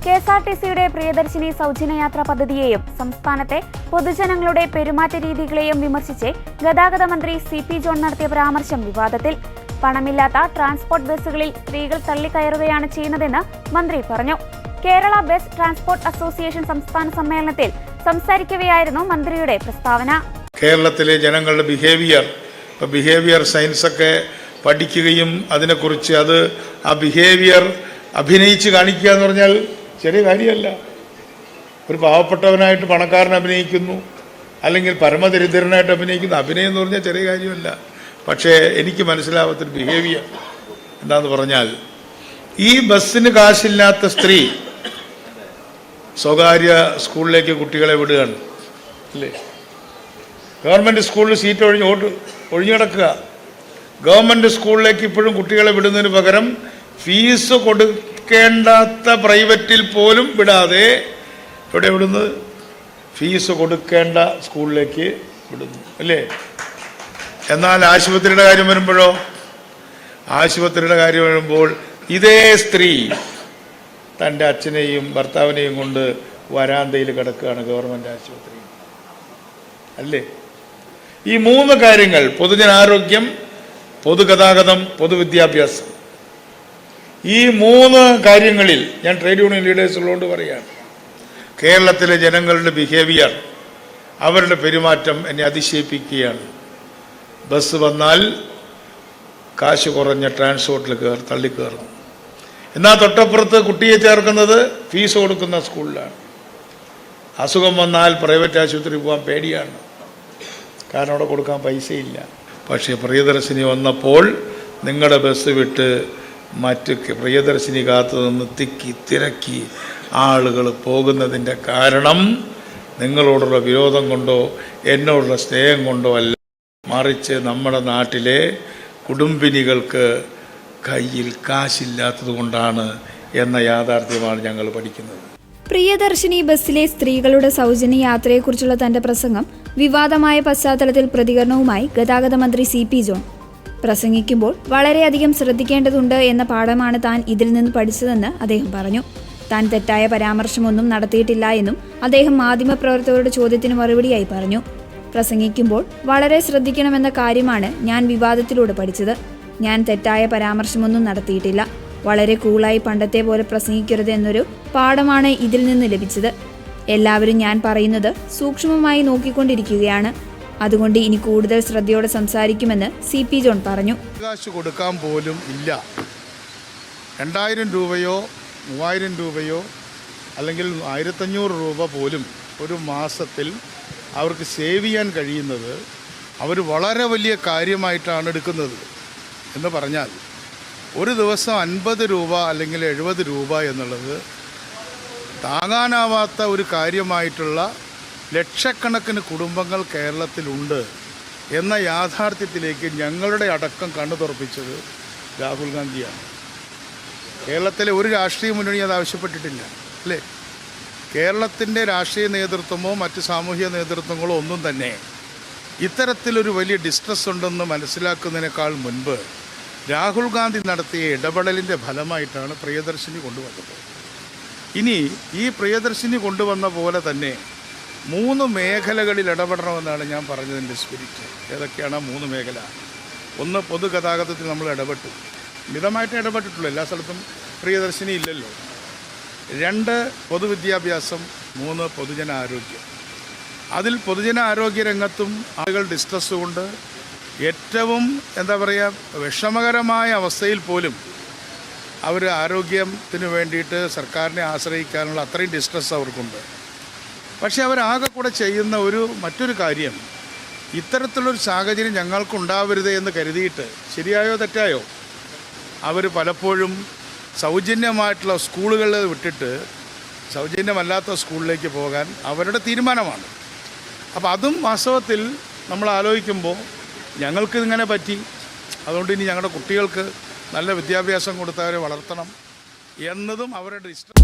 കെഎസ്ആർടിസിയുടെ പ്രിയദർശിനി സൗജന്യയാത്രാ പദ്ധതിയെയും സംസ്ഥാനത്തെ പൊതുജനങ്ങളുടെ പെരുമാറ്റ രീതികളെയും വിമർശിച്ച് ഗതാഗത മന്ത്രി സി.പി. ജോൺ നടത്തിയ പരാമർശം വിവാദത്തിൽ. പണമില്ലാത്ത ട്രാൻസ്പോർട്ട് ബസ്സുകളിൽ സ്ത്രീകൾ തള്ളിക്കയറുകയാണ് ചെയ്യുന്നതെന്ന് മന്ത്രി പറഞ്ഞു. കേരള ബസ് ട്രാൻസ്പോർട്ട് അസോസിയേഷൻ സംസ്ഥാന സമ്മേളനത്തിൽ സംസാരിക്കവെയായിരുന്നു മന്ത്രിയുടെ പ്രസ്താവന. കേരളത്തിലെ ജനങ്ങളുടെ ബിഹേവിയർ സയൻസ് ഒക്കെ പഠിക്കുകയും അതിനെക്കുറിച്ച് ആ ബിഹേവിയർ അഭിനയിച്ച് കാണിക്കുക എന്ന് പറഞ്ഞാൽ ചെറിയ കാര്യമല്ല. ഒരു പാവപ്പെട്ടവനായിട്ട് പണക്കാരൻ അഭിനയിക്കുന്നു, അല്ലെങ്കിൽ പരമദരിദ്രനായിട്ട് അഭിനയിക്കുന്നു. അഭിനയം എന്ന് പറഞ്ഞാൽ ചെറിയ കാര്യമല്ല. പക്ഷേ എനിക്ക് മനസ്സിലാവാത്തൊരു ബിഹേവിയർ എന്താണെന്ന് പറഞ്ഞാൽ, ഈ ബസ്സിന് കാശില്ലാത്ത സ്ത്രീ സ്വകാര്യ സ്കൂളിലേക്ക് കുട്ടികളെ വിടുകയാണ് അല്ലേ? ഗവൺമെൻറ് സ്കൂളിൽ സീറ്റ് ഒഴിഞ്ഞു കിടക്കുക. ഗവൺമെൻറ് സ്കൂളിലേക്ക് ഇപ്പോഴും കുട്ടികളെ വിടുന്നതിന് പകരം ഫീസ് കൊടുക്കേണ്ടാത്ത പ്രൈവറ്റിൽ പോലും വിടാതെ ഇവിടെ വിടുന്നത് ഫീസ് കൊടുക്കേണ്ട സ്കൂളിലേക്ക് വിടുന്നു അല്ലേ? എന്നാൽ ആശുപത്രിയുടെ കാര്യം വരുമ്പോൾ ഇതേ സ്ത്രീ തൻ്റെ അച്ഛനെയും ഭർത്താവിനെയും കൊണ്ട് വരാന്തയിൽ കിടക്കുകയാണ് ഗവൺമെൻറ് ആശുപത്രി അല്ലേ? ഈ മൂന്ന് കാര്യങ്ങൾ, പൊതുജനാരോഗ്യം, പൊതുഗതാഗതം, പൊതുവിദ്യാഭ്യാസം, ഈ മൂന്ന് കാര്യങ്ങളിൽ ഞാൻ ട്രേഡ് യൂണിയൻ ലീഡേഴ്സ് ഉള്ളതുകൊണ്ട് പറയുകയാണ്, കേരളത്തിലെ ജനങ്ങളുടെ ബിഹേവിയർ, അവരുടെ പെരുമാറ്റം എന്നെ അതിശയിപ്പിക്കുകയാണ്. ബസ് വന്നാൽ കാശ് കുറഞ്ഞ ട്രാൻസ്പോർട്ടിൽ തള്ളിക്കയറും. എന്നാൽ തൊട്ടപ്പുറത്ത് കുട്ടിയെ ചേർക്കുന്നത് ഫീസ് കൊടുക്കുന്ന സ്കൂളിലാണ്. അസുഖം വന്നാൽ പ്രൈവറ്റ് ആശുപത്രി പോകാൻ പേടിയാണ്, കാരണം അവിടെ കൊടുക്കാൻ പൈസയില്ല. പക്ഷേ പ്രിയദർശിനി വന്നപ്പോൾ നിങ്ങളുടെ ബസ് വിട്ട് മറ്റ് പ്രിയദർശിനി കാത്തു നിന്ന് തിരക്കി ആളുകൾ പോകുന്നതിൻ്റെ കാരണം നിങ്ങളോടുള്ള വിരോധം കൊണ്ടോ എന്നോടുള്ള സ്നേഹം കൊണ്ടോ അല്ല, മറിച്ച് നമ്മുടെ നാട്ടിലെ കുടുംബിനികൾക്ക് കയ്യിൽ കാശില്ലാത്തത് കൊണ്ടാണ് എന്ന യാഥാർത്ഥ്യമാണ് ഞങ്ങൾ പഠിക്കുന്നത്. പ്രിയദർശിനി ബസ്സിലെ സ്ത്രീകളുടെ സൗജന്യ യാത്രയെക്കുറിച്ചുള്ള തന്റെ പ്രസംഗം വിവാദമായ പശ്ചാത്തലത്തിൽ പ്രതികരണവുമായി ഗതാഗത മന്ത്രി സി.പി. ജോൺ പ്രസംഗിക്കുമ്പോൾ വളരെയധികം ശ്രദ്ധിക്കേണ്ടതുണ്ട് എന്ന പാഠമാണ് താൻ ഇതിൽ നിന്ന് പഠിച്ചതെന്ന് അദ്ദേഹം പറഞ്ഞു. താൻ തെറ്റായ പരാമർശമൊന്നും നടത്തിയിട്ടില്ല എന്നും അദ്ദേഹം മാധ്യമപ്രവർത്തകരുടെ ചോദ്യത്തിന് മറുപടിയായി പറഞ്ഞു. പ്രസംഗിക്കുമ്പോൾ വളരെ ശ്രദ്ധിക്കണമെന്ന കാര്യമാണ് ഞാൻ വിവാദത്തിലൂടെ പഠിച്ചത്. ഞാൻ തെറ്റായ പരാമർശമൊന്നും നടത്തിയിട്ടില്ല. വളരെ കൂളായി പണ്ടത്തെ പോലെ പ്രസംഗിക്കരുത് എന്നൊരു പാഠമാണ് ഇതിൽ നിന്ന് ലഭിച്ചത്. എല്ലാവരും ഞാൻ പറയുന്നത് സൂക്ഷ്മമായി നോക്കിക്കൊണ്ടിരിക്കുകയാണ്. അതുകൊണ്ട് ഇനി കൂടുതൽ ശ്രദ്ധയോടെ സംസാരിക്കുമെന്ന് സി.പി. ജോൺ പറഞ്ഞു. കാശ് കൊടുക്കാൻ പോലും ഇല്ല. 2000 രൂപയോ 3000 രൂപയോ അല്ലെങ്കിൽ 1500 രൂപ പോലും ഒരു മാസത്തിൽ അവർക്ക് സേവ് ചെയ്യാൻ കഴിയുന്നത് അവർ വളരെ വലിയ കാര്യമായിട്ടാണ് എടുക്കുന്നത്. എന്ന് പറഞ്ഞാൽ ഒരു ദിവസം 50 രൂപ അല്ലെങ്കിൽ 70 രൂപ എന്നുള്ളത് താങ്ങാനാവാത്ത ഒരു കാര്യമായിട്ടുള്ള ലക്ഷക്കണക്കിന് കുടുംബങ്ങൾ കേരളത്തിലുണ്ട് എന്ന യാഥാർത്ഥ്യത്തിലേക്ക് ഞങ്ങളുടെ അടക്കം കണ്ണു തുറപ്പിച്ചത് രാഹുൽ ഗാന്ധിയാണ്. കേരളത്തിലെ ഒരു രാഷ്ട്രീയ മുന്നണി അത് ആവശ്യപ്പെട്ടിട്ടില്ല അല്ലേ? കേരളത്തിൻ്റെ രാഷ്ട്രീയ നേതൃത്വമോ മറ്റ് സാമൂഹിക നേതൃത്വങ്ങളോ ഒന്നും തന്നെ ഇത്തരത്തിലൊരു വലിയ ഡിസ്ട്രസ് ഉണ്ടെന്ന് മനസ്സിലാക്കുന്നതിനേക്കാൾ മുൻപ് രാഹുൽ ഗാന്ധി നടത്തിയ ഇടപെടലിൻ്റെ ഫലമായിട്ടാണ് പ്രിയദർശിനി കൊണ്ടുവന്നത്. ഇനി ഈ പ്രിയദർശിനി കൊണ്ടുവന്ന പോലെ തന്നെ 3 മേഖലകളിൽ ഇടപെടണമെന്നാണ് ഞാൻ പറഞ്ഞതിൻ്റെ സ്പിരിറ്റ്. ഏതൊക്കെയാണ് 3 മേഖല? ഒന്ന്, പൊതുഗതാഗതത്തിൽ നമ്മൾ ഇടപെട്ടു, മിതമായിട്ട് ഇടപെട്ടിട്ടുള്ളൂ, എല്ലാ സ്ഥലത്തും പ്രിയദർശിനി ഇല്ലല്ലോ. 2, പൊതുവിദ്യാഭ്യാസം. 3, പൊതുജനാരോഗ്യം. അതിൽ പൊതുജനാരോഗ്യ രംഗത്തും ആളുകൾ ഡിസ്ട്രസ് കൊണ്ട് ഏറ്റവും വിഷമകരമായ അവസ്ഥയിൽ പോലും അവർ ആരോഗ്യത്തിന് വേണ്ടിയിട്ട് സർക്കാരിനെ ആശ്രയിക്കാനുള്ള അത്രയും ഡിസ്ട്രസ് അവർക്കുണ്ട്. പക്ഷേ അവരാകെ കൂടെ ചെയ്യുന്ന മറ്റൊരു കാര്യം, ഇത്തരത്തിലുള്ളൊരു സാഹചര്യം ഞങ്ങൾക്കുണ്ടാവരുത് എന്ന് കരുതിയിട്ട്, ശരിയായോ തെറ്റായോ, അവർ പലപ്പോഴും സൗജന്യമായിട്ടുള്ള സ്കൂളുകളിൽ വിട്ടിട്ട് സൗജന്യമല്ലാത്ത സ്കൂളിലേക്ക് പോകാൻ അവരുടെ തീരുമാനമാണ്. അപ്പോൾ അതും വാസ്തവത്തിൽ നമ്മൾ ആലോചിക്കുമ്പോൾ ഞങ്ങൾക്ക് ഇങ്ങനെ പറ്റി, അതുകൊണ്ട് ഇനി ഞങ്ങളുടെ കുട്ടികൾക്ക് നല്ല വിദ്യാഭ്യാസം കൊടുത്തവരെ വളർത്തണം എന്നതും അവരുടെ ഇഷ്ടം.